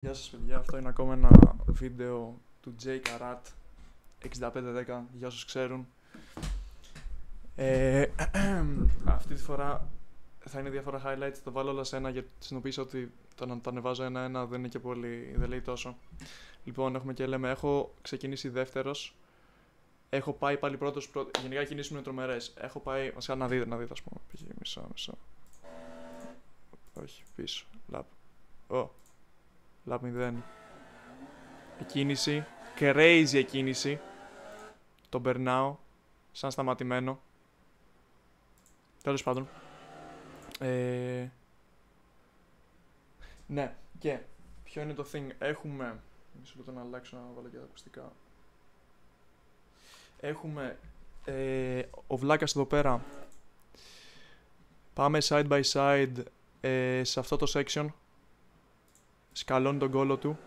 Γεια σας παιδιά, αυτό είναι ακόμα ένα βίντεο του J Karat 6510 για όσους ξέρουν. Αυτή τη φορά θα είναι διάφορα highlights, θα βάλω όλα σε ένα γιατί συνειδητοποίησα ότι το να τα ανεβάζω ένα-ένα δεν είναι και πολύ, δεν λέει τόσο. Λοιπόν, έχουμε και λέμε, έχω ξεκινήσει δεύτερος, έχω πάει πάλι πρώτος, γενικά οι κινήσεις μου είναι τρομερές. Έχω πάει, βασικά να δείτε ας πούμε, πήγε μισό. Όχι, πίσω, lap. Lap 0. Εκκίνηση. Crazy εκκίνηση. Τον περνάω. Σαν σταματημένο. Τέλος πάντων. Ναι. Και ποιο είναι το thing. Έχουμε. Μισό λεπτό να αλλάξω να βάλω και τα ακουστικά. Έχουμε. Ο Βλάκας εδώ πέρα. Πάμε side by side σε αυτό το section. Σκαλώνει τον κόλο του.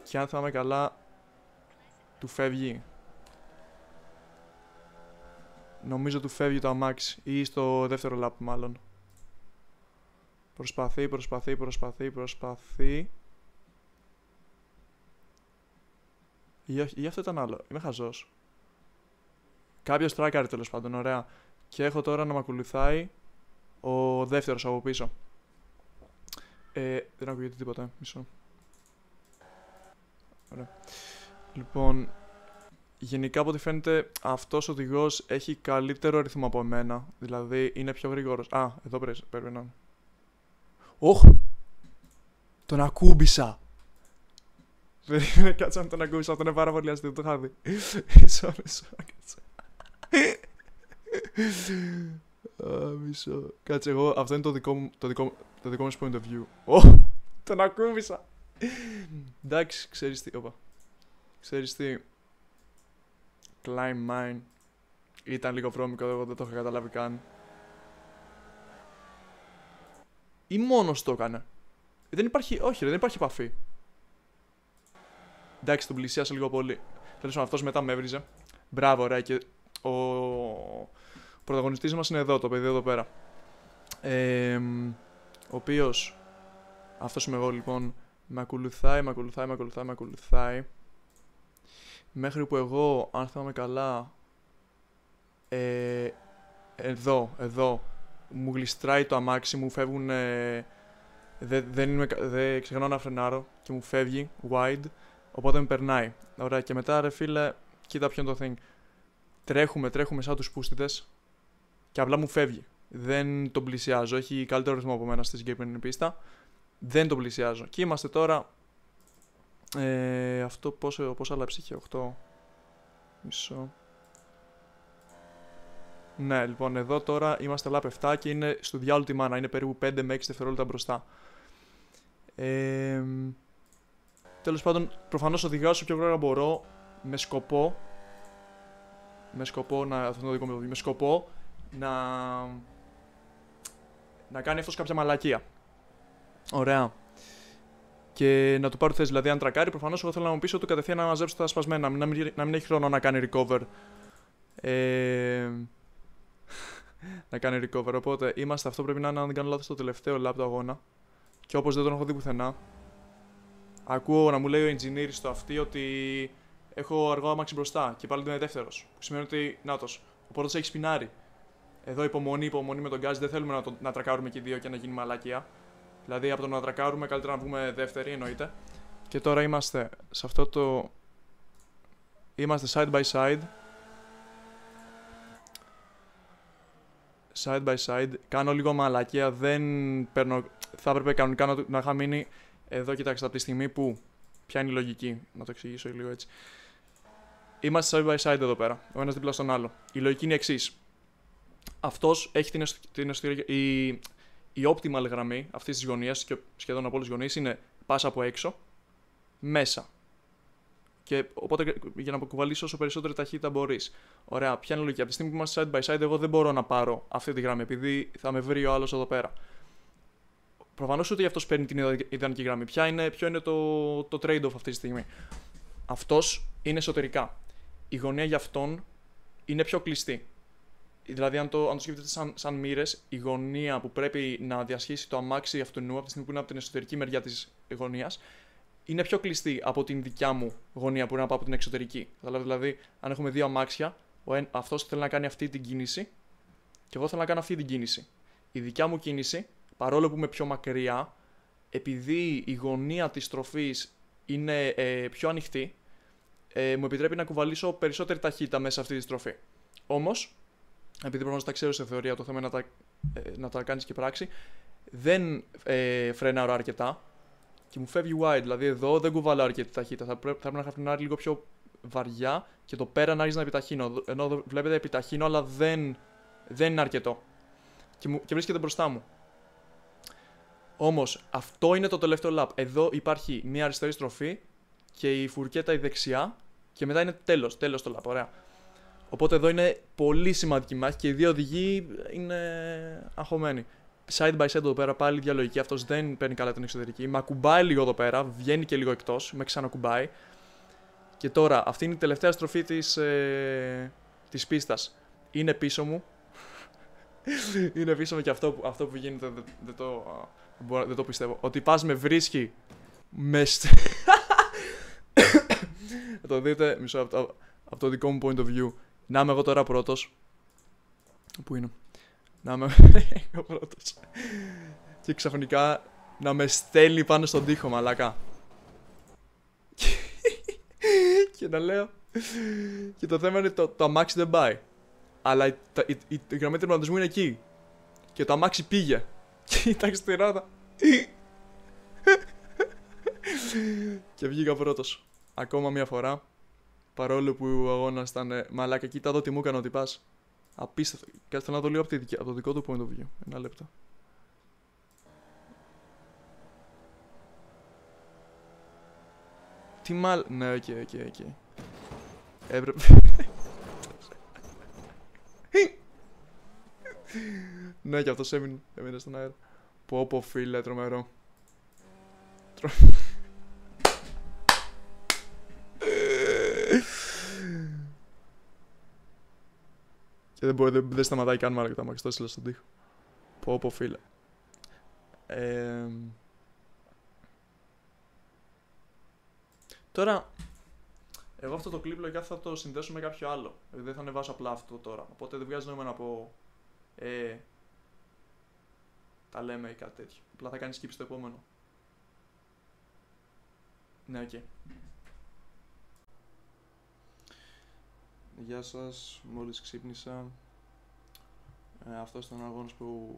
Και αν θυμάμαι καλά, του φεύγει. Νομίζω του φεύγει το αμάξι. Ή στο δεύτερο lap μάλλον. Προσπαθεί. Ή αυτό ήταν άλλο. Είμαι χαζός. Κάποιος τράκαρε τέλος πάντων, ωραία. Και έχω τώρα να με ακολουθάει ο δεύτερος από πίσω. Δεν ακούγεται τίποτα, μισό. Ωραία. Λοιπόν, γενικά από ό,τι φαίνεται αυτός ο οδηγός έχει καλύτερο ρυθμό από εμένα. Δηλαδή είναι πιο γρήγορος. Α, εδώ πρέπει να... Όχ! Τον ακούμπησα! Δεν κάτσα να τον ακούμπησα, αυτό είναι πάρα πολύ αστείο, το είχα δει. Μισό, κάτσε. Μισό. Κάτσε εγώ, αυτό είναι το δικό μου point of view. Τον ακούμπησα! Εντάξει, ξέρεις τι, ξέρεις τι, Climb Mine ήταν λίγο βρώμικο, εγώ δεν το είχα καταλάβει καν. Ή μόνος το έκανε. Δεν υπάρχει, όχι ρε, δεν υπάρχει επαφή. Εντάξει, τον πλησίασα λίγο πολύ. Τέλος πάντων, αυτός μετά με έβριζε. Μπράβο, ωραία, και ο πρωταγωνιστής μας είναι εδώ, το παιδί εδώ πέρα. Ο οποίος, αυτός είμαι εγώ λοιπόν, με ακολουθάει. Μέχρι που εγώ, αν θυμάμαι καλά, εδώ, μου γλιστράει το αμάξι, μου φεύγουν, δεν ξεχνάω να φρενάρω και μου φεύγει, wide, οπότε με περνάει. Ωραία, και μετά ρε φίλε, κοίτα ποιο είναι το thing. Τρέχουμε σαν τους πούστιδες και απλά μου φεύγει. Δεν τον πλησιάζω, έχει καλύτερο ρυθμό από μένα στη συγκεκριμένη πίστα. Δεν τον πλησιάζω. Και είμαστε τώρα... αυτό πόσα λάψη είχε, 8. Μισό. Ναι, λοιπόν, εδώ τώρα είμαστε lap 7 και είναι στο διάολο τη μάνα. Είναι περίπου 5 με 6 δευτερόλεπτα μπροστά. Τέλος πάντων, προφανώς οδηγάω όσο πιο γρήγορα μπορώ με σκοπό να κάνει αυτός κάποια μαλακία. Ωραία. Και να του πάρω θέση. Δηλαδή, αν τρακάρει, προφανώς εγώ θέλω να μου πείσω του κατευθείαν να μαζέψω τα σπασμένα. Να μην έχει χρόνο να κάνει recover. Να κάνει recover. Οπότε είμαστε, αυτό πρέπει να είναι, αν δεν κάνω λάθος, το τελευταίο lap του αγώνα. Και όπως δεν τον έχω δει πουθενά, ακούω να μου λέει ο engineer στο αυτί ότι έχω αργό άμαξι μπροστά και πάλι δεν είναι δεύτερος. Που σημαίνει ότι νάτος. Ο πρώτος έχει σπινάρει. Εδώ υπομονή με τον γκάζ. Δεν θέλουμε να τρακάρουμε και οι δύο και να γίνει μαλακία. Δηλαδή από το να τρακάρουμε καλύτερα να βγούμε δεύτεροι, εννοείται. Και τώρα είμαστε σε αυτό το... Είμαστε side by side. Side by side. Κάνω λίγο μαλακία, δεν παίρνω... Θα έπρεπε κανονικά να είχα μείνει εδώ, κοιτάξτε, από τη στιγμή που... Ποια είναι η λογική, να το εξηγήσω λίγο έτσι. Είμαστε side by side εδώ πέρα, ο ένας δίπλα στον άλλο. Η λογική είναι η εξής. Αυτός έχει η optimal γραμμή αυτής της γωνίας και σχεδόν από όλες τις γωνίες είναι πας από έξω, μέσα. Και οπότε για να κουβαλήσω όσο περισσότερη ταχύτητα μπορείς. Ωραία, ποια είναι η λογική. Από τη στιγμή που είμαστε side by side, εγώ δεν μπορώ να πάρω αυτή τη γραμμή, επειδή θα με βρει ο άλλος εδώ πέρα. Προφανώς ούτε αυτός παίρνει την ιδανική γραμμή. Ποιο είναι το trade-off αυτή τη στιγμή. Αυτός είναι εσωτερικά. Η γωνία για αυτόν είναι πιο κλειστή. Δηλαδή, αν το σκεφτείτε σαν μοίρες, η γωνία που πρέπει να διασχίσει το αμάξι αυτού από τη στιγμή που είναι από την εσωτερική μεριά της γωνίας, είναι πιο κλειστή από την δικιά μου γωνία που είναι να πάω από την εξωτερική. Δηλαδή, αν έχουμε δύο αμάξια, αυτός θέλει να κάνει αυτή την κίνηση και εγώ θέλω να κάνω αυτή την κίνηση. Η δικιά μου κίνηση, παρόλο που είμαι πιο μακριά, επειδή η γωνία της στροφής είναι πιο ανοιχτή, μου επιτρέπει να κουβαλήσω περισσότερη ταχύτητα μέσα σε αυτή τη στροφή. Όμως, επειδή προφανώς τα ξέρω σε θεωρία, το θέμα είναι να τα κάνεις και πράξη, δεν φρενάρω αρκετά και μου φεύγει wide. Δηλαδή, εδώ δεν κουβαλάω αρκετή ταχύτητα. Θα πρέπει να φρενάρει λίγο πιο βαριά και το πέρα να άρχισε να επιταχύνω. Ενώ εδώ βλέπετε επιταχύνω, αλλά δεν είναι αρκετό. Και βρίσκεται μπροστά μου. Όμως, αυτό είναι το τελευταίο lap. Εδώ υπάρχει μια αριστερή στροφή και η φουρκέτα η δεξιά και μετά είναι τέλος το lap. Ωραία. Οπότε εδώ είναι πολύ σημαντική μάχη και οι δύο οδηγοί είναι αγχωμένοι. Side by side εδώ πέρα πάλι διαλογική. Αυτός δεν παίρνει καλά την εξωτερική. Με ακουμπάει λίγο εδώ πέρα, βγαίνει και λίγο εκτός, με ξανακουμπάει. Και τώρα, αυτή είναι η τελευταία στροφή της πίστας. Είναι πίσω μου. Είναι πίσω μου και αυτό που γίνεται δεν το πιστεύω. Ότι πας με βρίσκει θα το δείτε μισό από το δικό μου point of view. Να είμαι εγώ τώρα πρώτος. Πού είναι? Να είμαι εγώ πρώτος. Και ξαφνικά να με στέλνει πάνω στον τοίχο, μαλάκα. Και να λέω. Και το θέμα είναι το αμάξι δεν πάει. Αλλά η γραμμή τερματισμού είναι εκεί. Και το αμάξι πήγε. Κοίταξε τη ρόδα. Και βγήκα πρώτος. Ακόμα μια φορά. Παρόλο που ο αγώνας ήταν μαλάκα, κοίτα εδώ τι μου έκανε ότι πας. Απίστευτο. Κάτσε να δω λίγο από το δικό του point of view. Ένα λεπτό. Τι ναι, οκ. Έπρεπε. Ναι, και αυτός έμεινε στον αέρα. Πω φίλε, τρομερό. Και δεν σταματάει καν μάλλον και τα μάξι, το έστειλα στον τοίχο. Πω φίλε. Τώρα, εγώ αυτό το κλιπ λογικά θα το συνδέσω με κάποιο άλλο. Δεν θα ανεβάσω απλά αυτό τώρα. Οπότε δεν βγάζει νόημα να πω τα λέμε ή κάτι τέτοιο. Απλά θα κάνει skip στο επόμενο. Ναι, οκ. Γεια σας, μόλις ξύπνησα. Αυτός ήταν ο αγώνας που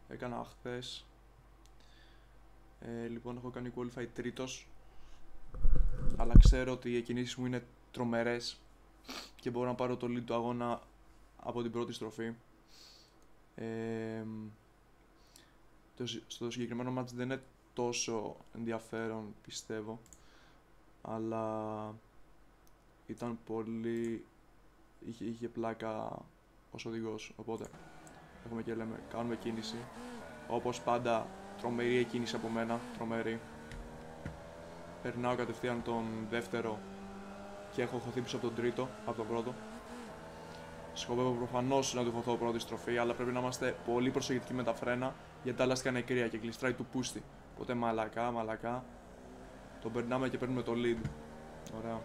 έκανα χθες. Λοιπόν, έχω κάνει qualify τρίτος. Αλλά ξέρω ότι οι κινήσεις μου είναι τρομερές και μπορώ να πάρω το lead του αγώνα από την πρώτη στροφή. Στο συγκεκριμένο match δεν είναι τόσο ενδιαφέρον, πιστεύω, αλλά ήταν πολύ... είχε πλάκα ως οδηγός, οπότε έχουμε και λέμε, κάνουμε κίνηση. Όπως πάντα, τρομερή κίνηση από μένα, τρομερή. Περνάω κατευθείαν τον δεύτερο και έχω χωθεί πίσω από τον τρίτο, από τον πρώτο. Σκοπεύω προφανώς να του χωθώ πρώτη στροφή, αλλά πρέπει να είμαστε πολύ προσεκτικοί με τα φρένα, γιατί τα λάστιχα είναι κρύα και γλιστράει του πούστη. Οπότε μαλακά, τον περνάμε και παίρνουμε το lead. Ωραία.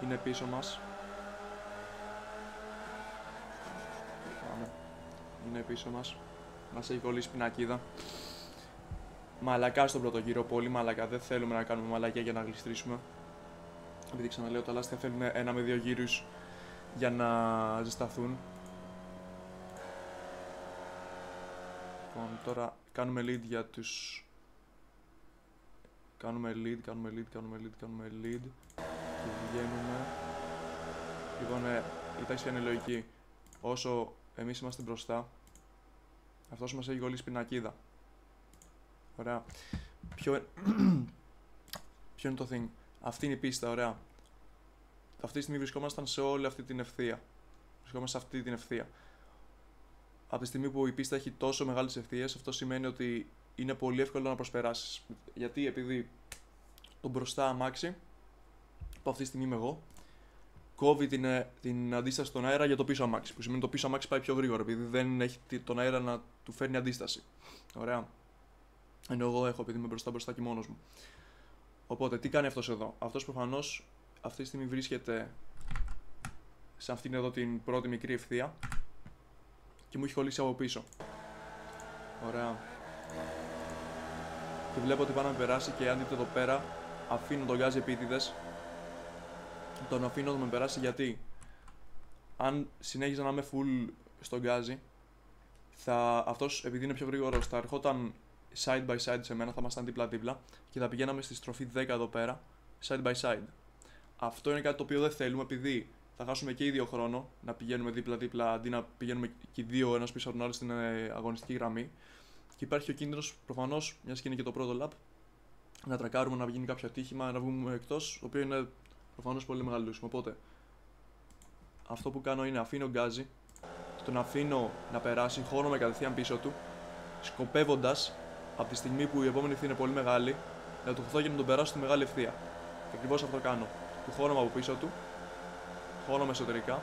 Είναι πίσω μας. Πάμε. Είναι πίσω μας. Μας έχει κολλήσει πινακίδα. Μαλακά στον πρώτο γύρο, πολύ μαλακά. Δεν θέλουμε να κάνουμε μαλακιά για να γλιστρήσουμε. Επειδή ξαναλέω, τα λάστιχα θέλουν 1 με 2 γύρους για να ζεσταθούν. Λοιπόν, τώρα κάνουμε lead για τους... Κάνουμε lead και βγαίνουμε. Λοιπόν, η τάξη είναι λογική. Όσο εμείς είμαστε μπροστά, αυτός μας έχει κολλήσει πινακίδα. Ωραία. Ποιο είναι το thing? Αυτή είναι η πίστα, ωραία. Αυτή τη στιγμή βρισκόμασταν σε όλη αυτή την ευθεία. Βρισκόμαστε σε αυτή την ευθεία. Από τη στιγμή που η πίστα έχει τόσο μεγάλες ευθείες, αυτό σημαίνει ότι είναι πολύ εύκολο να προσπεράσεις. Επειδή το μπροστά αμάξι, που αυτή τη στιγμή είμαι εγώ, κόβει την αντίσταση στον αέρα για το πίσω αμάξι. Που σημαίνει το πίσω αμάξι πάει πιο γρήγορα, επειδή δεν έχει τον αέρα να του φέρνει αντίσταση. Ωραία. Ενώ εγώ έχω, επειδή είμαι μπροστά και μόνος μου. Οπότε, τι κάνει αυτός εδώ? Αυτός προφανώς αυτή τη στιγμή βρίσκεται σε αυτήν εδώ την πρώτη μικρή ευθεία και μου έχει κολλήσει από πίσω. Ωραία. Και βλέπω ότι πάει να με περάσει και αν δείτε εδώ πέρα, αφήνω τον γκάζι επίτηδες. Τον αφήνω να με περάσει γιατί αν συνέχιζα να είμαι full στον γκάζι, αυτός επειδή είναι πιο γρήγορος θα ερχόταν side by side σε μένα, θα ήμασταν δίπλα-δίπλα και θα πηγαίναμε στη στροφή 10 εδώ πέρα, side by side. Αυτό είναι κάτι το οποίο δεν θέλουμε, επειδή θα χάσουμε και οι δύο χρόνο να πηγαίνουμε δίπλα-δίπλα αντί να πηγαίνουμε και οι δύο ένας πίσω από τον άλλο στην αγωνιστική γραμμή. Και υπάρχει ο κίνδυνος προφανώς, μιας και είναι και το πρώτο lap, να τρακάρουμε, να γίνει κάποιο ατύχημα, να βγούμε εκτός, το οποίο είναι προφανώς πολύ μεγαλούσιμο. Οπότε αυτό που κάνω είναι αφήνω γκάζι, τον αφήνω να περάσει, χώνομαι κατευθείαν πίσω του, σκοπεύοντας από τη στιγμή που η επόμενη ευθεία είναι πολύ μεγάλη να του χωθώ και να τον περάσω στη μεγάλη ευθεία. Και ακριβώς αυτό κάνω. Του χώνομαι από πίσω του, χώνομαι εσωτερικά.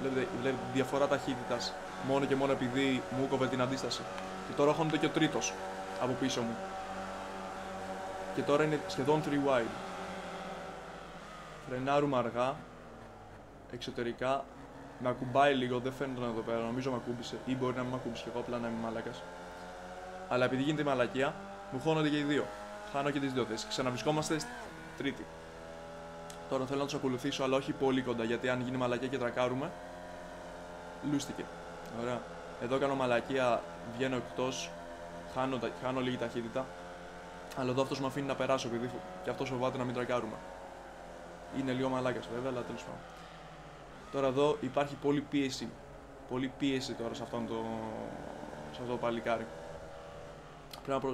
Βλέπετε τη διαφορά ταχύτητας μόνο και μόνο επειδή μου κόβε την αντίσταση. Και τώρα χώνεται και ο τρίτος από πίσω μου. Και τώρα είναι σχεδόν 3 wide. Φρενάρουμε αργά, εξωτερικά. Με ακουμπάει λίγο, δεν φαίνεται εδώ πέρα, νομίζω με ακούμπησε. Ή μπορεί να μην με ακούμπησε και εγώ, απλά να είμαι μαλάκας. Αλλά επειδή γίνεται η μαλακία, μου χώνονται και οι δύο. Χάνω και τις δύο θέσεις. Ξαναβρισκόμαστε τρίτη. Τώρα θέλω να τους ακολουθήσω, αλλά όχι πολύ κοντά, γιατί αν γίνει μαλακία και τρακάρουμε, λούστηκε. Ωραία. Εδώ κάνω μαλακία, βγαίνω εκτός, χάνω λίγη ταχύτητα. Αλλά εδώ αυτός με αφήνει να περάσω, επειδή και αυτός φοβάται να μην τρακάρουμε. Είναι λίγο μαλάκας βέβαια, αλλά τέλος πάντων. Τώρα εδώ υπάρχει πολλή πίεση τώρα σε αυτό το παλικάρι.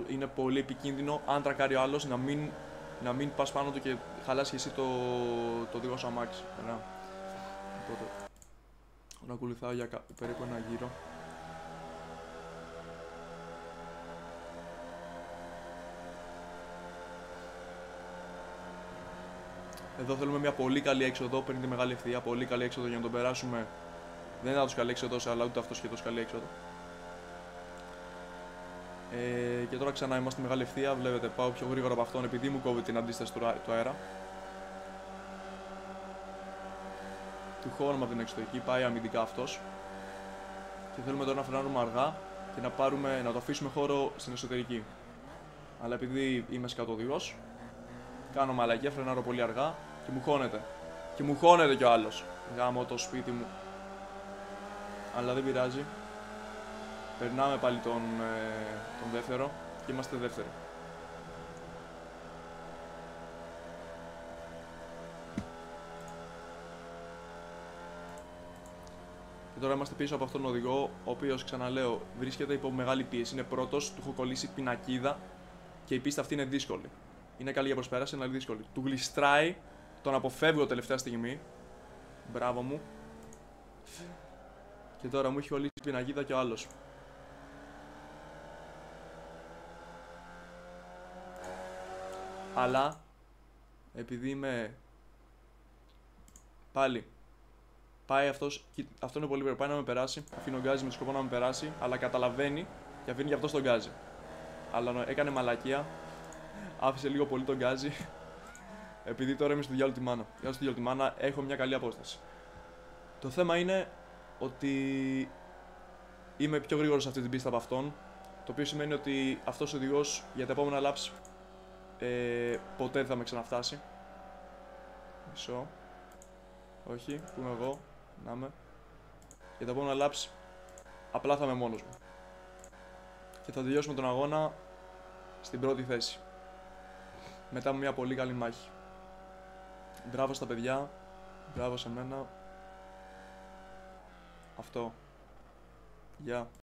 Είναι πολύ επικίνδυνο αν τρακάρει ο άλλος να μην πας πάνω του και χαλάσει εσύ το δικό σου αμάξι. Οπότε να ακολουθάω για περίπου ένα γύρο. Εδώ θέλουμε μια πολύ καλή έξοδο πριν τη μεγάλη ευθεία. Πολύ καλή έξοδο για να τον περάσουμε. Δεν είναι τόσο καλή έξοδο, αλλά ούτε αυτό και τόσο καλή έξοδο. Και τώρα ξανά είμαστε στη μεγάλη ευθεία. Βλέπετε, πάω πιο γρήγορα από αυτόν επειδή μου κόβει την αντίσταση του αέρα. Του χώνουμε από την εξωτερική, πάει αμυντικά αυτός. Και θέλουμε τώρα να φρενάρουμε αργά και να το αφήσουμε χώρο στην εσωτερική. Αλλά επειδή είμαι σκατοδηγός, κάνω μαλακία, φρενάρω πολύ αργά και μου χώνεται. Και μου χώνεται κι ο άλλος. Γάμω το σπίτι μου. Αλλά δεν πειράζει. Περνάμε πάλι τον δεύτερο και είμαστε δεύτεροι. Και τώρα είμαστε πίσω από αυτόν τον οδηγό, ο οποίος, ξαναλέω, βρίσκεται υπό μεγάλη πίεση. Είναι πρώτος, του έχω κολλήσει πινακίδα και η πίστα αυτή είναι δύσκολη. Είναι καλή για προσπέραση, αλλά δύσκολη. Του γλιστράει, τον αποφεύγω τελευταία στιγμή. Μπράβο μου. Και τώρα μου έχει κολλήσει πινακίδα και ο άλλος. Αλλά επειδή είμαι πάλι πάει αυτός, αυτό είναι πολύ περίπου, πάει να με περάσει, αφήνω γκάζι με σκοπό να με περάσει, αλλά καταλαβαίνει και αφήνει και αυτό τον γκάζι. Αλλά έκανε μαλακία, άφησε λίγο πολύ τον γκάζι, επειδή τώρα είμαι στο διάλογο τη μάνα. Για στο διάλογο τη μάνα έχω μια καλή απόσταση. Το θέμα είναι ότι είμαι πιο γρήγορος σε αυτή την πίστα από αυτόν, το οποίο σημαίνει ότι αυτός ο οδηγός για τα επόμενα laps ποτέ δεν θα με ξαναφτάσει. Μισό. Όχι, που είμαι εγώ. Να είμαι. Για τα επόμενα laps απλά θα είμαι μόνος μου. Και θα τελειώσουμε τον αγώνα στην πρώτη θέση. Μετά από μια πολύ καλή μάχη. Μπράβο στα παιδιά. Μπράβο σε μένα. Αυτό. Γεια.